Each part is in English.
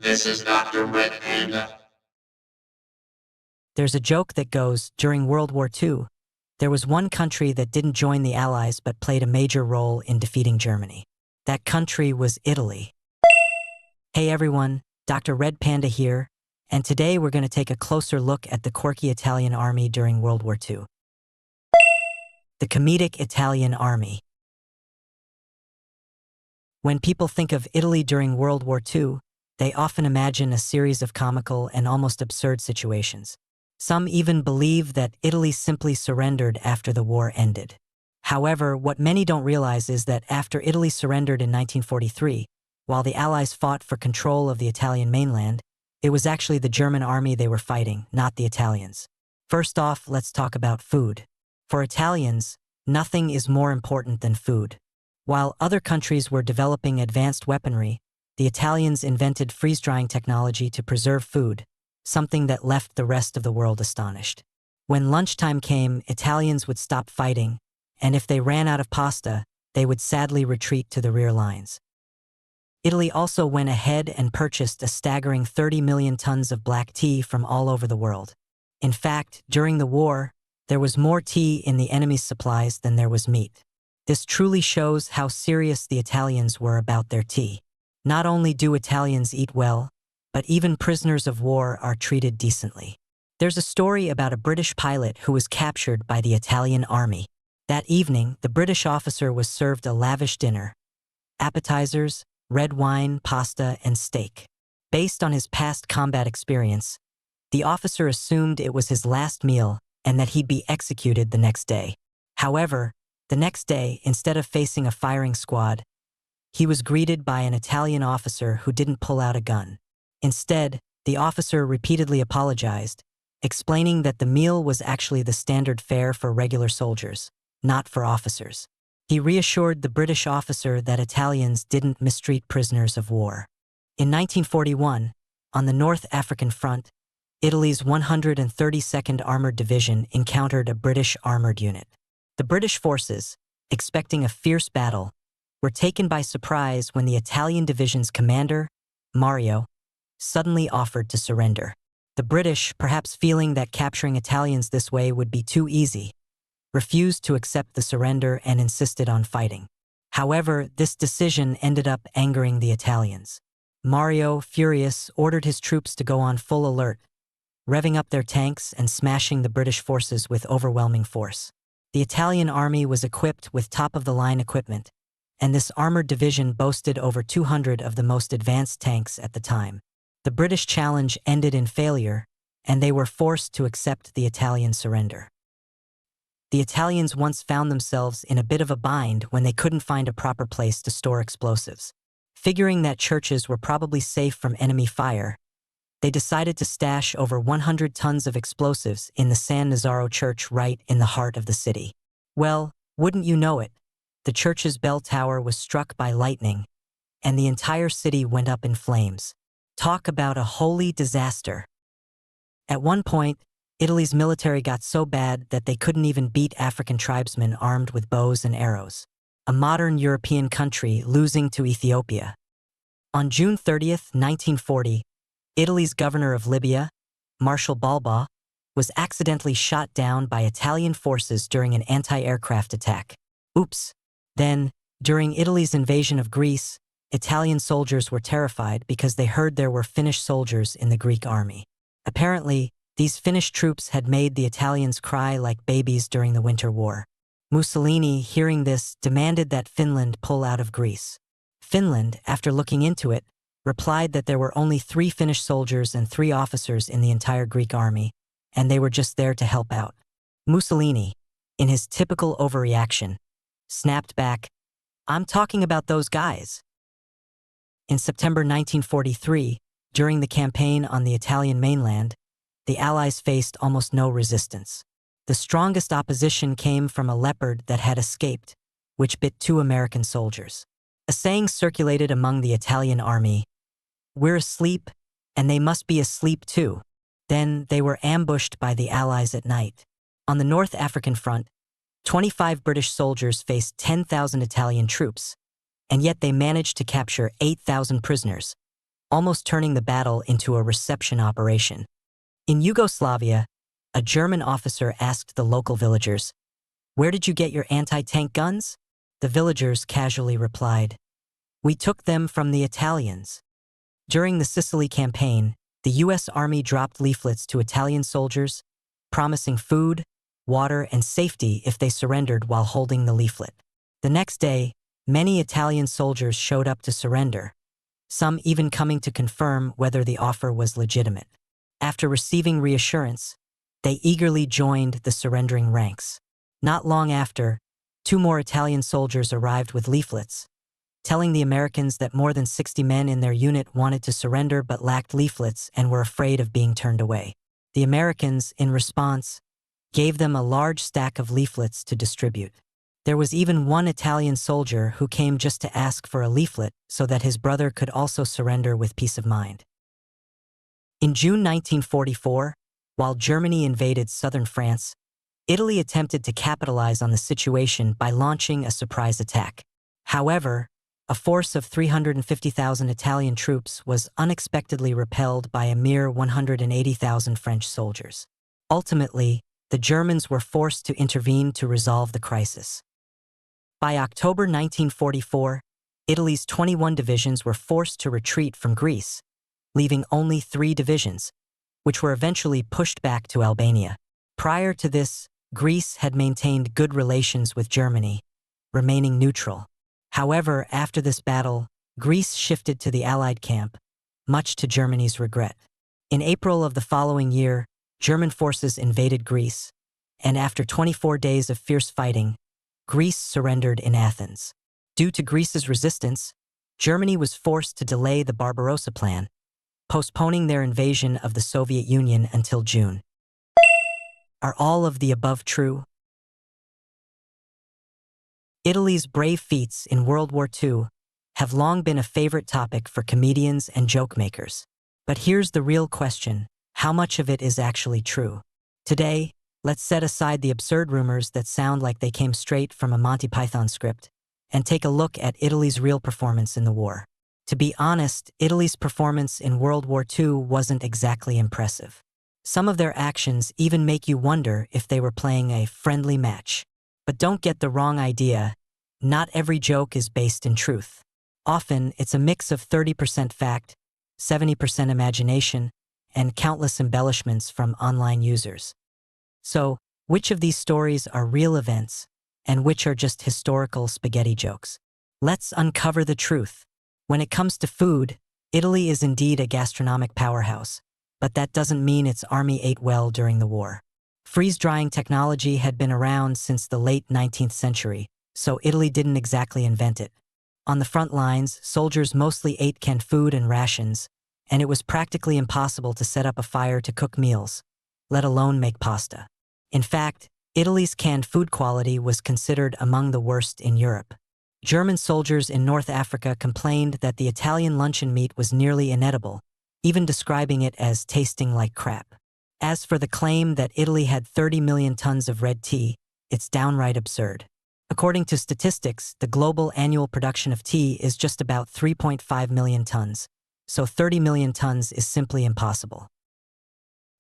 This is Dr.RED Panda. There's a joke that goes, during World War II, there was one country that didn't join the Allies but played a major role in defeating Germany. That country was Italy. Hey everyone, Dr.RED Panda here, and today we're going to take a closer look at the quirky Italian army during World War II. The comedic Italian army. When people think of Italy during World War II, they often imagine a series of comical and almost absurd situations. Some even believe that Italy simply surrendered after the war ended. However, what many don't realize is that after Italy surrendered in 1943, while the Allies fought for control of the Italian mainland, it was actually the German army they were fighting, not the Italians. First off, let's talk about food. For Italians, nothing is more important than food. While other countries were developing advanced weaponry, the Italians invented freeze-drying technology to preserve food, something that left the rest of the world astonished. When lunchtime came, Italians would stop fighting, and if they ran out of pasta, they would sadly retreat to the rear lines. Italy also went ahead and purchased a staggering 30 million tons of black tea from all over the world. In fact, during the war, there was more tea in the enemy's supplies than there was meat. This truly shows how serious the Italians were about their tea. Not only do Italians eat well, but even prisoners of war are treated decently. There's a story about a British pilot who was captured by the Italian army. That evening, the British officer was served a lavish dinner: appetizers, red wine, pasta, and steak. Based on his past combat experience, the officer assumed it was his last meal and that he'd be executed the next day. However, the next day, instead of facing a firing squad, he was greeted by an Italian officer who didn't pull out a gun. Instead, the officer repeatedly apologized, explaining that the meal was actually the standard fare for regular soldiers, not for officers. He reassured the British officer that Italians didn't mistreat prisoners of war. In 1941, on the North African Front, Italy's 132nd Armored Division encountered a British armored unit. The British forces, expecting a fierce battle, were taken by surprise when the Italian division's commander, Mario, suddenly offered to surrender. The British, perhaps feeling that capturing Italians this way would be too easy, refused to accept the surrender and insisted on fighting. However, this decision ended up angering the Italians. Mario, furious, ordered his troops to go on full alert, revving up their tanks and smashing the British forces with overwhelming force. The Italian army was equipped with top-of-the-line equipment, and this armored division boasted over 200 of the most advanced tanks at the time. The British challenge ended in failure, and they were forced to accept the Italian surrender. The Italians once found themselves in a bit of a bind when they couldn't find a proper place to store explosives. Figuring that churches were probably safe from enemy fire, they decided to stash over 100 tons of explosives in the San Nazaro church right in the heart of the city. Well, wouldn't you know it, the church's bell tower was struck by lightning, and the entire city went up in flames. Talk about a holy disaster. At one point, Italy's military got so bad that they couldn't even beat African tribesmen armed with bows and arrows, a modern European country losing to Ethiopia. On June 30th, 1940, Italy's governor of Libya, Marshal Balba, was accidentally shot down by Italian forces during an anti-aircraft attack. Oops. Then, during Italy's invasion of Greece, Italian soldiers were terrified because they heard there were Finnish soldiers in the Greek army. Apparently, these Finnish troops had made the Italians cry like babies during the Winter War. Mussolini, hearing this, demanded that Finland pull out of Greece. Finland, after looking into it, replied that there were only 3 Finnish soldiers and 3 officers in the entire Greek army, and they were just there to help out. Mussolini, in his typical overreaction, snapped back, "I'm talking about those guys." In September 1943, during the campaign on the Italian mainland, the Allies faced almost no resistance. The strongest opposition came from a leopard that had escaped, which bit 2 American soldiers. A saying circulated among the Italian army: "We're asleep, and they must be asleep too." Then they were ambushed by the Allies at night. On the North African front, 25 British soldiers faced 10,000 Italian troops, and yet they managed to capture 8,000 prisoners, almost turning the battle into a reception operation. In Yugoslavia, a German officer asked the local villagers, "Where did you get your anti-tank guns?" The villagers casually replied, "We took them from the Italians." During the Sicily campaign, the U.S. Army dropped leaflets to Italian soldiers, promising food, water, and safety if they surrendered while holding the leaflet. The next day, many Italian soldiers showed up to surrender, some even coming to confirm whether the offer was legitimate. After receiving reassurance, they eagerly joined the surrendering ranks. Not long after, 2 more Italian soldiers arrived with leaflets, telling the Americans that more than 60 men in their unit wanted to surrender but lacked leaflets and were afraid of being turned away. The Americans, in response, gave them a large stack of leaflets to distribute. There was even one Italian soldier who came just to ask for a leaflet so that his brother could also surrender with peace of mind. In June 1944, while Germany invaded southern France, Italy attempted to capitalize on the situation by launching a surprise attack. However, a force of 350,000 Italian troops was unexpectedly repelled by a mere 180,000 French soldiers. Ultimately, the Germans were forced to intervene to resolve the crisis. By October 1944, Italy's 21 divisions were forced to retreat from Greece, leaving only 3 divisions, which were eventually pushed back to Albania. Prior to this, Greece had maintained good relations with Germany, remaining neutral. However, after this battle, Greece shifted to the Allied camp, much to Germany's regret. In April of the following year, German forces invaded Greece, and after 24 days of fierce fighting, Greece surrendered in Athens. Due to Greece's resistance, Germany was forced to delay the Barbarossa Plan, postponing their invasion of the Soviet Union until June. Are all of the above true? Italy's brave feats in World War II have long been a favorite topic for comedians and joke makers. But here's the real question: how much of it is actually true? Today, let's set aside the absurd rumors that sound like they came straight from a Monty Python script and take a look at Italy's real performance in the war. To be honest, Italy's performance in World War II wasn't exactly impressive. Some of their actions even make you wonder if they were playing a friendly match. But don't get the wrong idea, not every joke is based in truth. Often, it's a mix of 30% fact, 70% imagination, and countless embellishments from online users. So, which of these stories are real events, and which are just historical spaghetti jokes? Let's uncover the truth. When it comes to food, Italy is indeed a gastronomic powerhouse, but that doesn't mean its army ate well during the war. Freeze-drying technology had been around since the late 19th century, so Italy didn't exactly invent it. On the front lines, soldiers mostly ate canned food and rations, and it was practically impossible to set up a fire to cook meals, let alone make pasta. In fact, Italy's canned food quality was considered among the worst in Europe. German soldiers in North Africa complained that the Italian luncheon meat was nearly inedible, even describing it as tasting like crap. As for the claim that Italy had 30 million tons of red tea, it's downright absurd. According to statistics, the global annual production of tea is just about 3.5 million tons, so 30 million tons is simply impossible.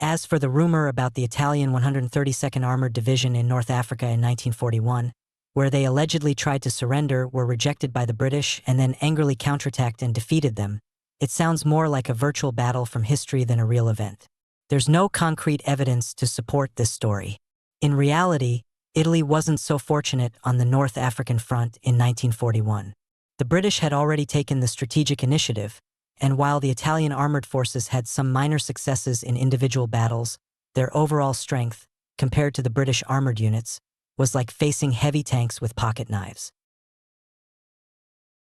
As for the rumor about the Italian 132nd Armored Division in North Africa in 1941, where they allegedly tried to surrender, were rejected by the British, and then angrily counterattacked and defeated them, it sounds more like a virtual battle from history than a real event. There's no concrete evidence to support this story. In reality, Italy wasn't so fortunate on the North African front in 1941. The British had already taken the strategic initiative, and while the Italian armored forces had some minor successes in individual battles, their overall strength, compared to the British armored units, was like facing heavy tanks with pocket knives.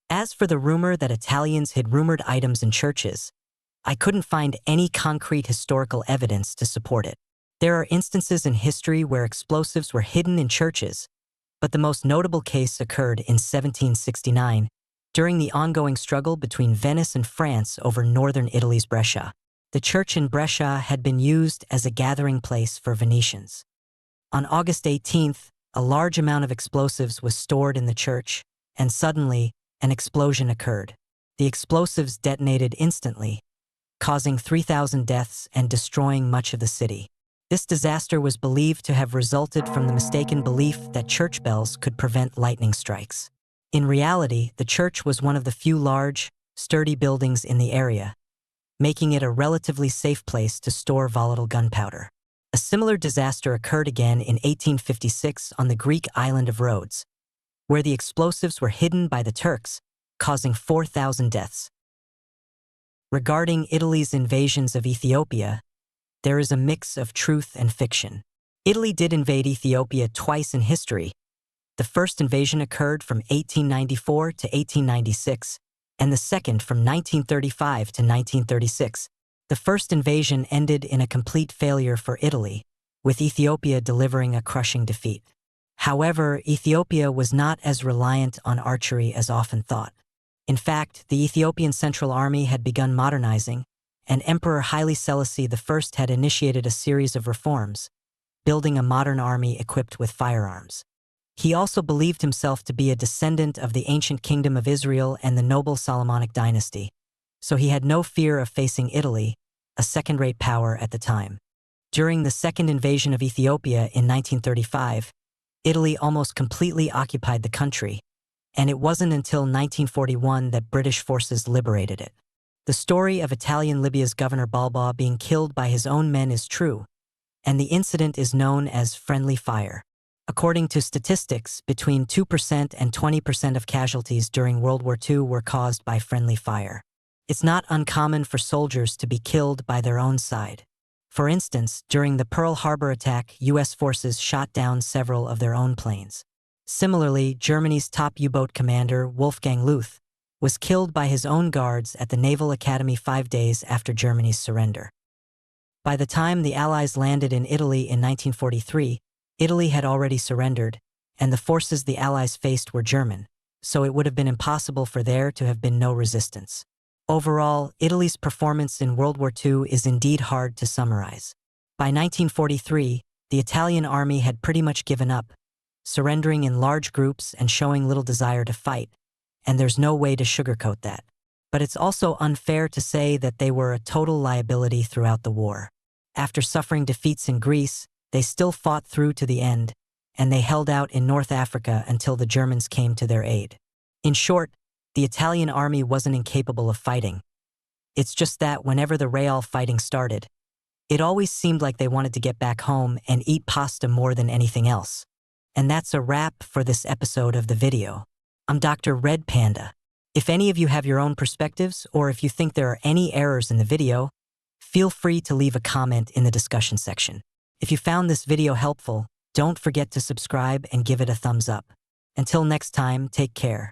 As for the rumor that Italians hid rumored items in churches, I couldn't find any concrete historical evidence to support it. There are instances in history where explosives were hidden in churches, but the most notable case occurred in 1769, during the ongoing struggle between Venice and France over northern Italy's Brescia. The church in Brescia had been used as a gathering place for Venetians. On August 18th, a large amount of explosives was stored in the church, and suddenly, an explosion occurred. The explosives detonated instantly, causing 3,000 deaths and destroying much of the city. This disaster was believed to have resulted from the mistaken belief that church bells could prevent lightning strikes. In reality, the church was one of the few large, sturdy buildings in the area, making it a relatively safe place to store volatile gunpowder. A similar disaster occurred again in 1856 on the Greek island of Rhodes, where the explosives were hidden by the Turks, causing 4,000 deaths. Regarding Italy's invasions of Ethiopia, there is a mix of truth and fiction. Italy did invade Ethiopia twice in history. The first invasion occurred from 1894 to 1896, and the second from 1935 to 1936. The first invasion ended in a complete failure for Italy, with Ethiopia delivering a crushing defeat. However, Ethiopia was not as reliant on archery as often thought. In fact, the Ethiopian Central Army had begun modernizing, and Emperor Haile Selassie I had initiated a series of reforms, building a modern army equipped with firearms. He also believed himself to be a descendant of the ancient kingdom of Israel and the noble Solomonic dynasty, so he had no fear of facing Italy, a second-rate power at the time. During the second invasion of Ethiopia in 1935, Italy almost completely occupied the country, and it wasn't until 1941 that British forces liberated it. The story of Italian Libya's Governor Balba being killed by his own men is true, and the incident is known as friendly fire. According to statistics, between 2% and 20% of casualties during World War II were caused by friendly fire. It's not uncommon for soldiers to be killed by their own side. For instance, during the Pearl Harbor attack, U.S. forces shot down several of their own planes. Similarly, Germany's top U-boat commander, Wolfgang Luth, was killed by his own guards at the Naval Academy 5 days after Germany's surrender. By the time the Allies landed in Italy in 1943, Italy had already surrendered, and the forces the Allies faced were German, so it would have been impossible for there to have been no resistance. Overall, Italy's performance in World War II is indeed hard to summarize. By 1943, the Italian army had pretty much given up, surrendering in large groups and showing little desire to fight, and there's no way to sugarcoat that. But it's also unfair to say that they were a total liability throughout the war. After suffering defeats in Greece, they still fought through to the end, and they held out in North Africa until the Germans came to their aid. In short, the Italian army wasn't incapable of fighting. It's just that whenever the real fighting started, it always seemed like they wanted to get back home and eat pasta more than anything else. And that's a wrap for this episode of the video. I'm DR.RED Panda. If any of you have your own perspectives, or if you think there are any errors in the video, feel free to leave a comment in the discussion section. If you found this video helpful, don't forget to subscribe and give it a thumbs up. Until next time, take care.